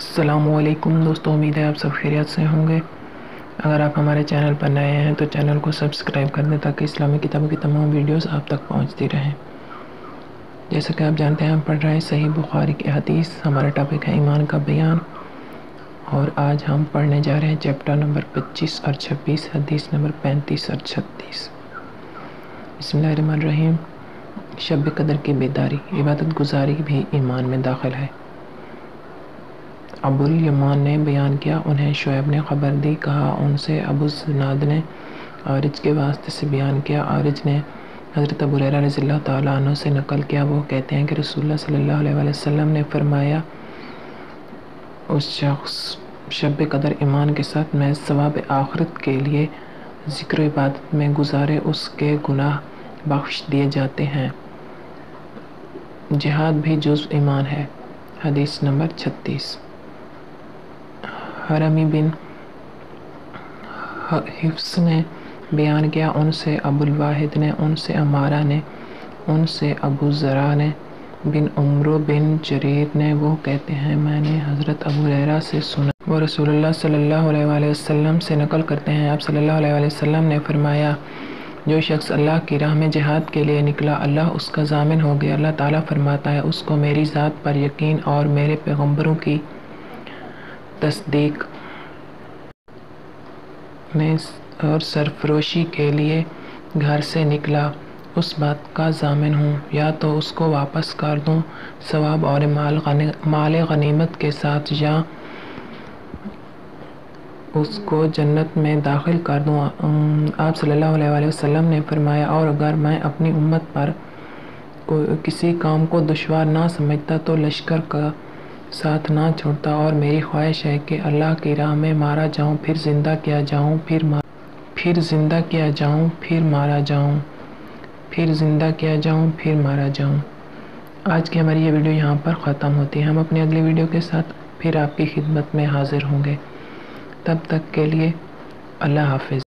السلام علیکم دوستوں، امید ہے آپ سب خیریت سے ہوں گے۔ اگر آپ ہمارے چینل پر نئے ہیں تو چینل کو سبسکرائب کر دیں تاکہ اسلامی کتابوں کی تمام ویڈیوز آپ تک پہنچتی رہیں۔ جیسا کہ آپ جانتے ہیں، ہم پڑھ رہے ہیں صحیح بخاری کی حدیث۔ ہمارا ٹاپک ہے ایمان کا بیان، اور آج ہم پڑھنے جا رہے ہیں چیپٹر نمبر 25 اور 26، حدیث نمبر 35 اور 36۔ بسم اللہ الرحمن الرحیم۔ شب قدر کی بیداری، عبادت گزاری بھی ایمان میں داخل ہے۔ ابو الیمان نے بیان کیا، انہیں شعیب نے خبر دی، کہا ان سے ابو الزناد نے عارج کے واسطے سے بیان کیا۔ عارج نے حضرت ابو ہریرہ رضی اللہ تعالیٰ عنہ سے نقل کیا، وہ کہتے ہیں کہ رسول اللہ صلی اللہ علیہ وسلم نے فرمایا، اس شخص شب قدر ایمان کے ساتھ محض ثواب آخرت کے لیے ذکر و عبادت میں گزارے، اس کے گناہ بخش دیے جاتے ہیں۔ جہاد بھی جزء ایمان ہے۔ حدیث نمبر 36۔ حرمی بن حفص نے بیان کیا، ان سے ابو الواحد نے، ان سے عمارہ نے، ان سے ابو ذرا نے، بن عمرو بن جریر نے، وہ کہتے ہیں میں نے حضرت ابو ہریرہ سے سنا، وہ رسول اللہ صلی اللہ علیہ وسلم سے نقل کرتے ہیں، آپ صلی اللہ علیہ وسلم نے فرمایا، جو شخص اللہ کی راہ میں جہاد کے لیے نکلا، اللہ اس کا ضامن ہو گیا۔ اللہ تعالیٰ فرماتا ہے، اس کو میری ذات پر یقین اور میرے پیغمبروں کی تصدیق میں اور سرفروشی کے لیے گھر سے نکلا، اس بات کا ضامن ہوں، یا تو اس کو واپس کر دوں ثواب اور مال غنیمت کے ساتھ، یا اس کو جنت میں داخل کر دوں۔ آپ صلی اللہ علیہ وسلم نے فرمایا، اور اگر میں اپنی امت پر کسی کام کو دشوار نہ سمجھتا تو لشکر کا ساتھ نہ چھوڑتا، اور میری خواہش ہے کہ اللہ کی راہ میں مارا جاؤں، پھر زندہ کیا جاؤں، پھر زندہ کیا جاؤں، پھر مارا جاؤں، پھر زندہ کیا جاؤں، پھر مارا جاؤں۔ آج کی ہماری یہ ویڈیو یہاں پر ختم ہوتی ہے۔ ہم اپنی اگلی ویڈیو کے ساتھ پھر آپ کی خدمت میں حاضر ہوں گے۔ تب تک کے لیے اللہ حافظ۔